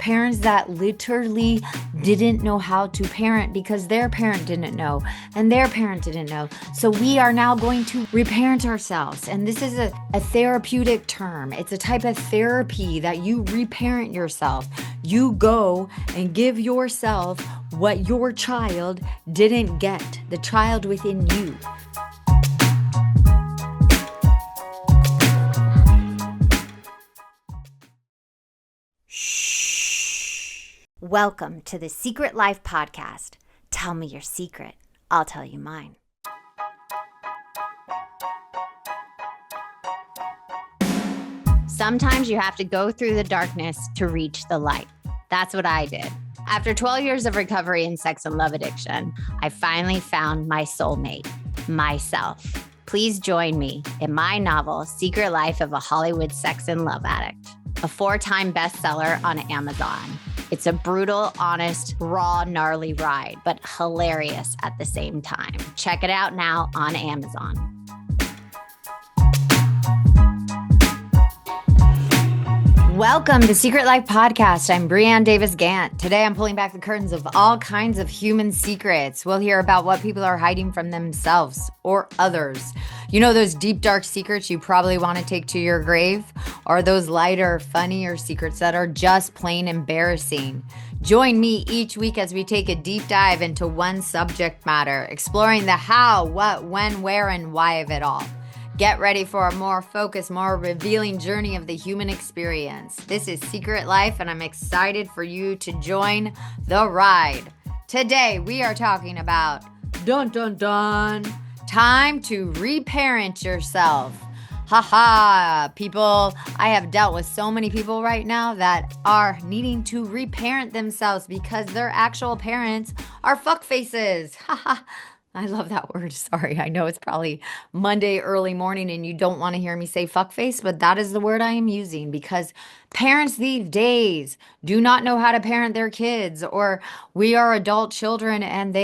Parents that literally didn't know how to parent because their parent didn't know and their parent didn't know. So we are now going to reparent ourselves. And this is a therapeutic term. It's a type of therapy that you reparent yourself. You go and give yourself what your child didn't get, the child within you. Welcome to the Secret Life Podcast. Tell me your secret. I'll tell you mine. Sometimes you have to go through the darkness to reach the light. That's what I did. After 12 years of recovery in sex and love addiction, I finally found my soulmate, myself. Please join me in my novel, Secret Life of a Hollywood Sex and Love Addict, a 4-time bestseller on Amazon. It's a brutal, honest, raw, gnarly ride, but hilarious at the same time. Check it out now on Amazon. Welcome to Secret Life Podcast. I'm Brianne Davis-Gantt. Today I'm pulling back the curtains of all kinds of human secrets. We'll hear about what people are hiding from themselves or others. You know those deep, dark secrets you probably want to take to your grave? Or those lighter, funnier secrets that are just plain embarrassing? Join me each week as we take a deep dive into one subject matter, exploring the how, what, when, where, and why of it all. Get ready for a more focused, more revealing journey of the human experience. This is Secret Life, and I'm excited for you to join the ride. Today, we are talking about, dun dun dun, time to reparent yourself. Haha, people, I have dealt with so many people right now that are needing to reparent themselves because their actual parents are fuckfaces. Haha. I love that word. Sorry. I know it's probably Monday early morning and you don't want to hear me say fuckface, but that is the word I am using because parents these days do not know how to parent their kids, or we are adult children and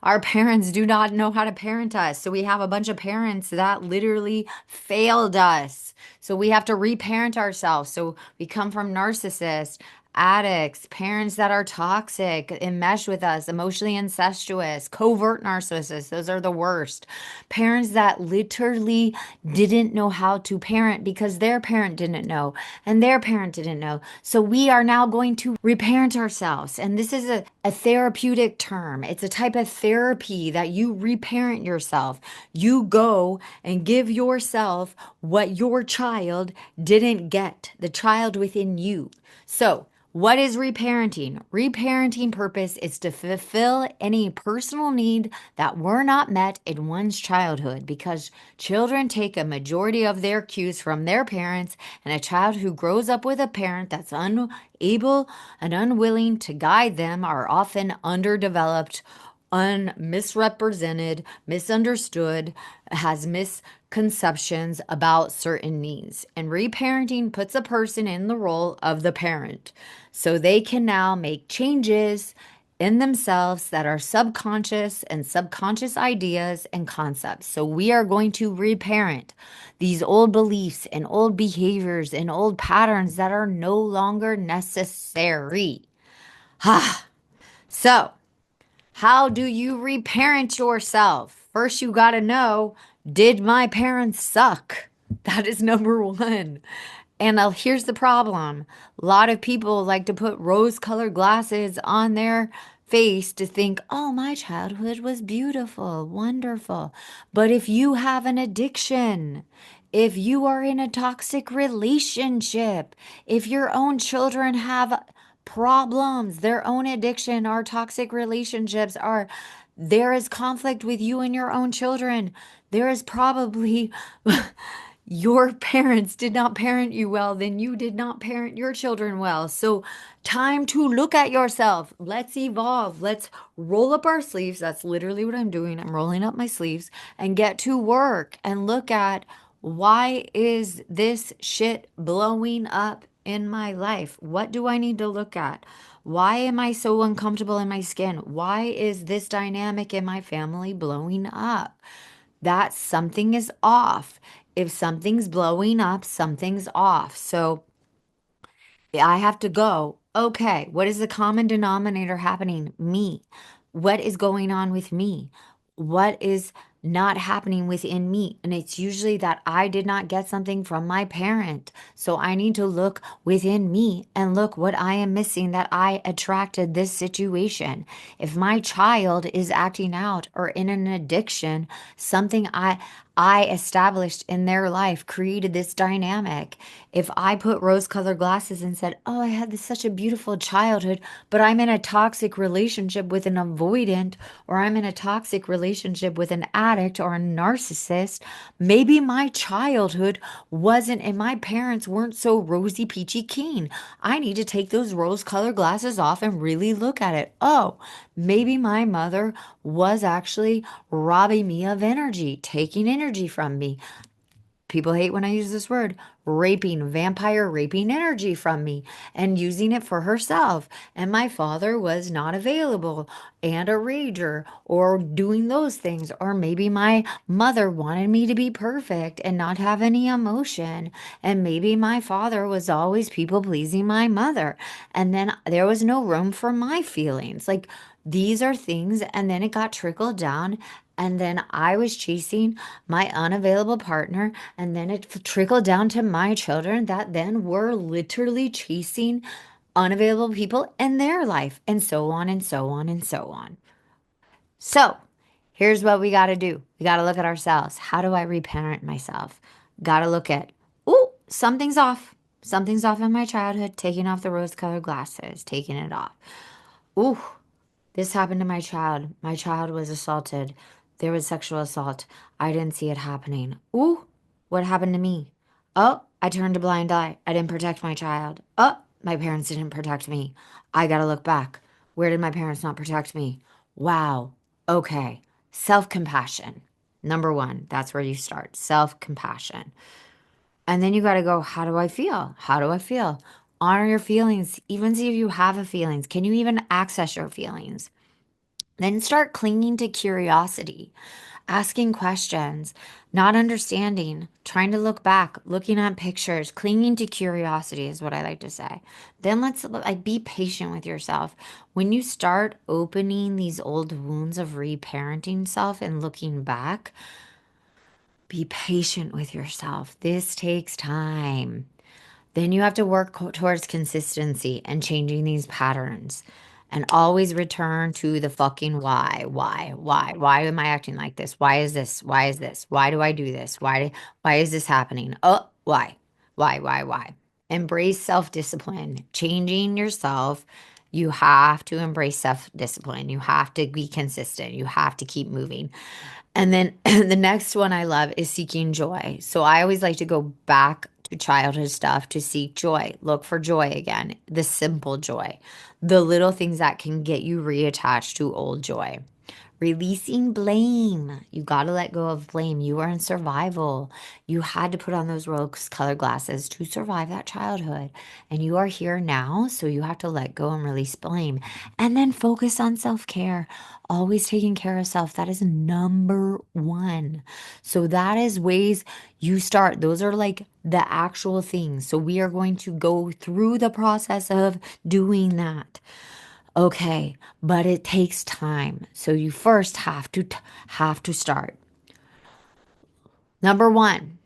our parents do not know how to parent us. So we have a bunch of parents that literally failed us. So we have to reparent ourselves. So we come from narcissists, addicts, parents that are toxic, enmesh with us, emotionally incestuous, covert narcissists. Those are the worst. Parents that literally didn't know how to parent because their parent didn't know and their parent didn't know. So we are now going to reparent ourselves. And this is a therapeutic term. It's a type of therapy that you reparent yourself. You go and give yourself what your child didn't get, the child within you. So, what is reparenting? Reparenting purpose is to fulfill any personal need that were not met in one's childhood, because children take a majority of their cues from their parents, and a child who grows up with a parent that's unable and unwilling to guide them are often underdeveloped, misrepresented, misunderstood, has misconceptions about certain needs. And reparenting puts a person in the role of the parent. So they can now make changes in themselves that are subconscious and subconscious ideas and concepts. So we are going to reparent these old beliefs and old behaviors and old patterns that are no longer necessary. So, how do you reparent yourself? First, you got to know, did my parents suck? That is number one. And here's the problem. A lot of people like to put rose-colored glasses on their face to think, oh, my childhood was beautiful, wonderful. But if you have an addiction, if you are in a toxic relationship, if your own children have problems, their own addiction, or toxic relationships, are there is conflict with you and your own children, there is probably your parents did not parent you well, then you did not parent your children well. So time to look at yourself. Let's evolve. Let's roll up our sleeves. That's literally what I'm doing. I'm rolling up my sleeves and get to work and look at, why is this shit blowing up in my life? What do I need to look at? Why am I so uncomfortable in my skin? Why is this dynamic in my family blowing up? That something is off. If something's blowing up, something's off. So I have to go, Okay, what is the common denominator happening? Me. What is going on with me? What is not happening within me? And it's usually that I did not get something from my parent. So I need to look within me and look what I am missing that I attracted this situation. If my child is acting out or in an addiction, something I established in their life created this dynamic. If I put rose-colored glasses and said, "Oh, I had such a beautiful childhood, but I'm in a toxic relationship with an avoidant, or I'm in a toxic relationship with an addict or a narcissist," maybe my childhood wasn't and my parents weren't so rosy peachy keen. I need to take those rose-colored glasses off and really look at it. Oh, maybe my mother was actually robbing me of energy, taking energy from me. People hate when I use this word, raping, vampire raping energy from me and using it for herself. And my father was not available and a rager or doing those things. Or maybe my mother wanted me to be perfect and not have any emotion. And maybe my father was always people pleasing my mother. And then there was no room for my feelings. Like, these are things. And then it got trickled down. And then I was chasing my unavailable partner. And then it trickled down to my children that then were literally chasing unavailable people in their life, and so on and so on and so on. So here's what we got to do. We got to look at ourselves. How do I reparent myself? Got to look at, oh, something's off. Something's off in my childhood. Taking off the rose colored glasses, taking it off. Ooh, this happened to my child. My child was assaulted. There was sexual assault. I didn't see it happening. Ooh, what happened to me? Oh, I turned a blind eye. I didn't protect my child. Oh, my parents didn't protect me. I got to look back. Where did my parents not protect me? Wow. Okay. Self compassion. Number one, that's where you start. Self compassion. And then you got to go, how do I feel? How do I feel? Honor your feelings. Even see if you have a feelings. Can you even access your feelings? Then start clinging to curiosity, asking questions, not understanding, trying to look back, looking at pictures, clinging to curiosity is what I like to say. Then let's like be patient with yourself. When you start opening these old wounds of reparenting self and looking back, be patient with yourself. This takes time. Then you have to work towards consistency and changing these patterns and always return to the fucking why. Why am I acting like this? Why is this? Why is this? Why do I do this? Why is this happening? Oh, why? Why? Embrace self-discipline. Changing yourself, you have to embrace self-discipline. You have to be consistent. You have to keep moving. And then the next one I love is seeking joy. So I always like to go back to childhood stuff to seek joy. Look for joy again, the simple joy, the little things that can get you reattached to old joy. Releasing blame. You got to let go of blame. You are in survival. You had to put on those rose colored glasses to survive that childhood. And you are here now. So you have to let go and release blame. And then focus on self care. Always taking care of self. That is number one. So that is ways you start. Those are like the actual things. So we are going to go through the process of doing that. Okay, but it takes time. So you first have to start. Number 1,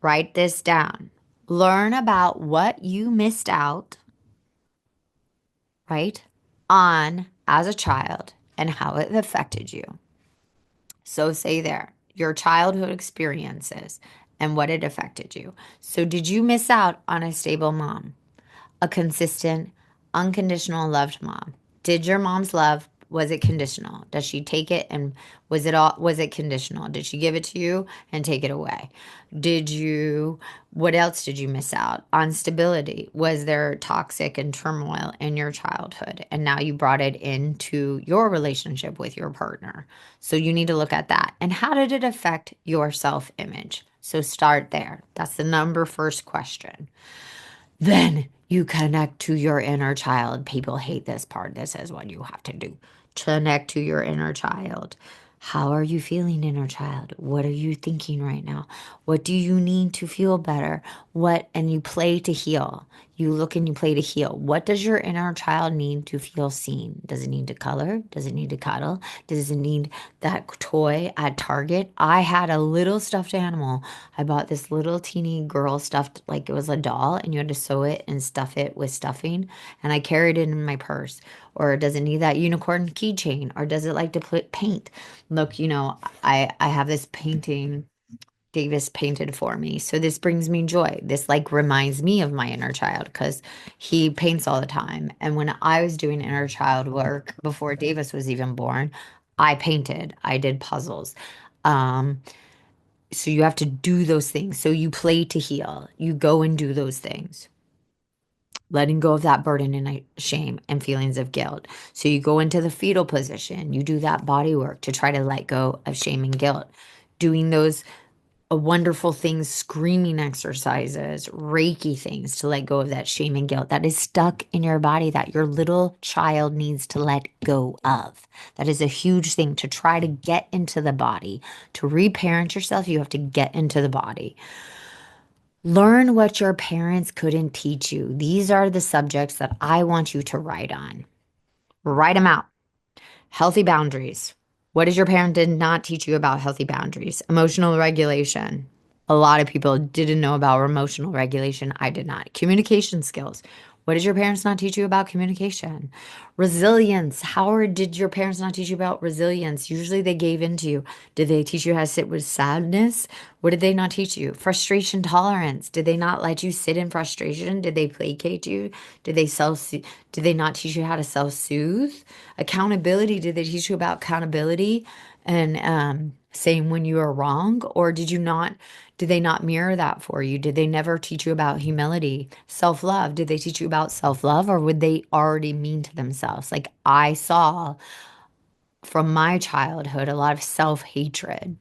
write this down. Learn about what you missed out, right, on as a child and how it affected you. So say there, your childhood experiences and what it affected you. So did you miss out on a stable mom? A consistent, unconditional loved mom? Did your mom's love, was it conditional? Does she take it and was it conditional? Did she give it to you and take it away? What else did you miss out on? Stability. Was there toxic and turmoil in your childhood? And now you brought it into your relationship with your partner. So you need to look at that. And how did it affect your self-image? So start there. That's the number first question. Then you connect to your inner child. People hate this part. This is what you have to do. Connect to your inner child. How are you feeling, inner child? What are you thinking right now? What do you need to feel better? And you play to heal. You look and you play to heal. What does your inner child need to feel seen? Does it need to color? Does it need to cuddle? Does it need that toy at Target? I had a little stuffed animal. I bought this little teeny girl stuffed like it was a doll, and you had to sew it and stuff it with stuffing. And I carried it in my purse. Or does it need that unicorn keychain? Or does it like to put paint? Look, I have this painting Davis painted for me. So this brings me joy. This like reminds me of my inner child because he paints all the time. And when I was doing inner child work before Davis was even born, I painted. I did puzzles. Um, so you have to do those things. So you play to heal. You go and do those things. Letting go of that burden and shame and feelings of guilt. So you go into the fetal position. You do that body work to try to let go of shame and guilt. Doing those wonderful things, screaming exercises, Reiki things to let go of that shame and guilt that is stuck in your body that your little child needs to let go of. That is a huge thing to try to get into the body. To reparent yourself, you have to get into the body. Learn what your parents couldn't teach you. These are the subjects that I want you to write on. Write them out. Healthy boundaries. What does your parent did not teach you about healthy boundaries? Emotional regulation. A lot of people didn't know about emotional regulation. I did not. Communication skills. What did your parents not teach you about communication? Resilience. Did your parents not teach you about resilience? Usually they gave into you. Did they teach you how to sit with sadness? What did they not teach you? Frustration tolerance. Did they not let you sit in frustration? Did they placate you? Did they self did they not teach you how to self-soothe? Accountability. Did they teach you about accountability and saying when you are wrong? Or did they not mirror that for you? Did they never teach you about humility? Self-love. Did they teach you about self-love, or would they already mean to themselves? Like I saw from my childhood a lot of self-hatred.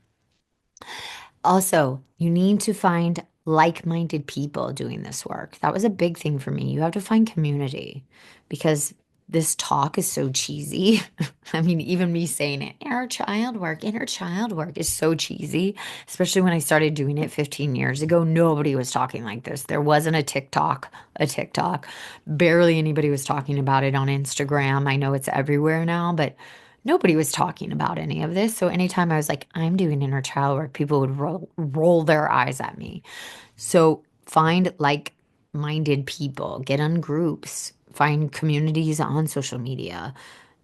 Also, you need to find like-minded people doing this work. That was a big thing for me. You have to find community because this talk is so cheesy. I mean, even me saying it, inner child work is so cheesy, especially when I started doing it 15 years ago. Nobody was talking like this. There wasn't a TikTok. Barely anybody was talking about it on Instagram. I know it's everywhere now, but nobody was talking about any of this. So anytime I was like, I'm doing inner child work, people would roll their eyes at me. So find like-minded people, get on groups, find communities on social media,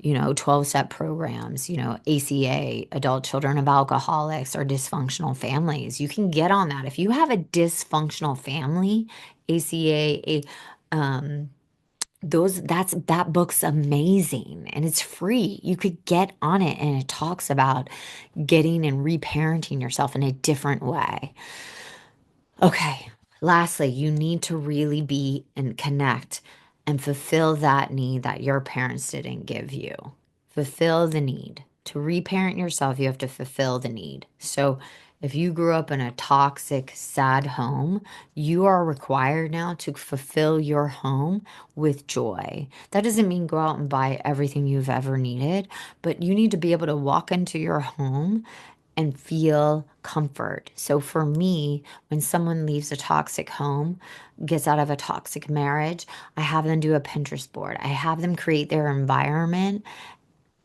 12-step programs, ACA, Adult Children of Alcoholics or Dysfunctional Families. You can get on that. If you have a dysfunctional family, ACA, that book's amazing and it's free. You could get on it and it talks about getting and reparenting yourself in a different way. Okay. Lastly, you need to really be and connect and fulfill that need that your parents didn't give you. Fulfill the need. To reparent yourself, you have to fulfill the need. So if you grew up in a toxic, sad home, you are required now to fulfill your home with joy. That doesn't mean go out and buy everything you've ever needed, but you need to be able to walk into your home and feel comfort. So for me, when someone leaves a toxic home, gets out of a toxic marriage, I have them do a Pinterest board. I have them create their environment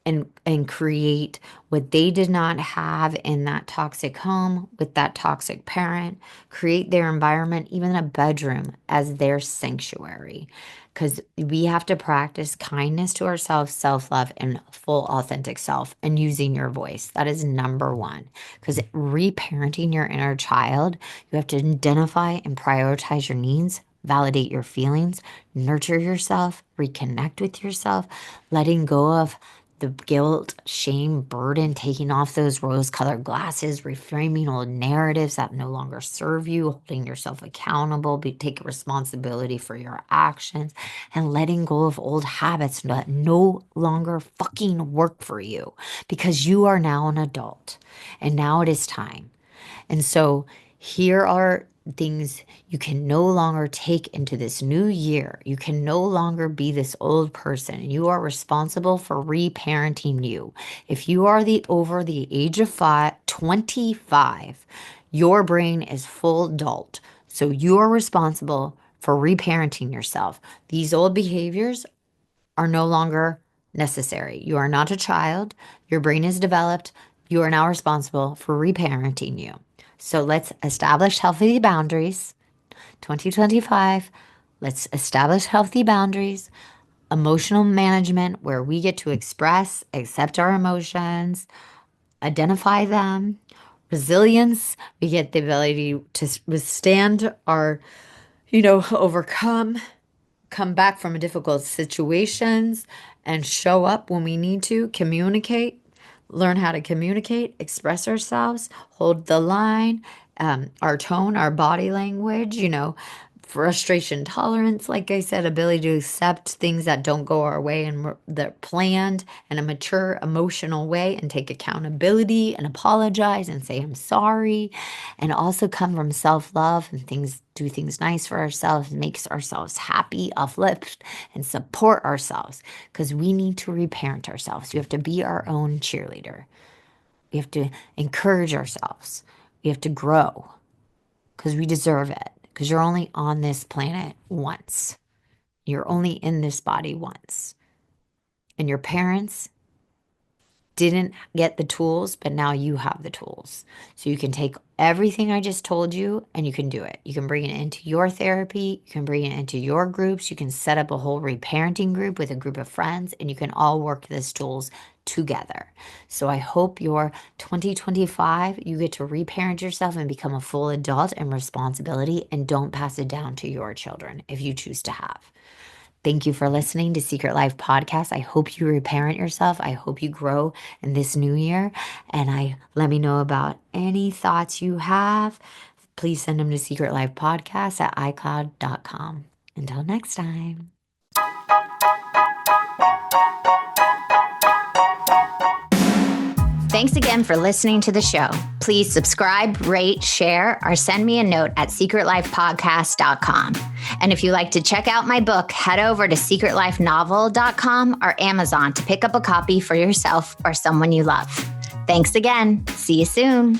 and create what they did not have in that toxic home with that toxic parent, create their environment, even a bedroom, as their sanctuary. Because we have to practice kindness to ourselves, self-love, and full authentic self, and using your voice. That is number one. Because reparenting your inner child, you have to identify and prioritize your needs, validate your feelings, nurture yourself, reconnect with yourself, letting go of the guilt, shame, burden, taking off those rose-colored glasses, reframing old narratives that no longer serve you, holding yourself accountable, take responsibility for your actions, and letting go of old habits that no longer fucking work for you because you are now an adult and now it is time. And so here are things you can no longer take into this new year. You can no longer be this old person. You are responsible for reparenting you. If you are over the age of 25, your brain is full adult. So you are responsible for reparenting yourself. These old behaviors are no longer necessary. You are not a child. Your brain is developed. You are now responsible for reparenting you. So let's establish healthy boundaries. 2025, let's establish healthy boundaries. Emotional management, where we get to express, accept our emotions, identify them. Resilience, we get the ability to withstand our, overcome, come back from difficult situations and show up when we need to, communicate, learn how to communicate, express ourselves, hold the line, our tone, our body language, frustration tolerance, like I said, ability to accept things that don't go our way and they're planned in a mature, emotional way, and take accountability and apologize and say, I'm sorry, and also come from self-love and do things nice for ourselves, makes ourselves happy, uplift, and support ourselves, because we need to reparent ourselves. We have to be our own cheerleader. We have to encourage ourselves. We have to grow because we deserve it. Because you're only on this planet once. You're only in this body once. And your parents didn't get the tools, but now you have the tools. So you can take everything I just told you and you can do it. You can bring it into your therapy. You can bring it into your groups. You can set up a whole reparenting group with a group of friends, and you can all work these tools together. So I hope your 2025, you get to reparent yourself and become a full adult and responsibility, and don't pass it down to your children if you choose to have. Thank you for listening to Secret Life Podcast. I hope you reparent yourself. I hope you grow in this new year. And let me know about any thoughts you have. Please send them to secretlifepodcast@icloud.com. Until next time. Thanks again for listening to the show. Please subscribe, rate, share, or send me a note at secretlifepodcast.com. And if you like to check out my book, head over to secretlifenovel.com or Amazon to pick up a copy for yourself or someone you love. Thanks again. See you soon.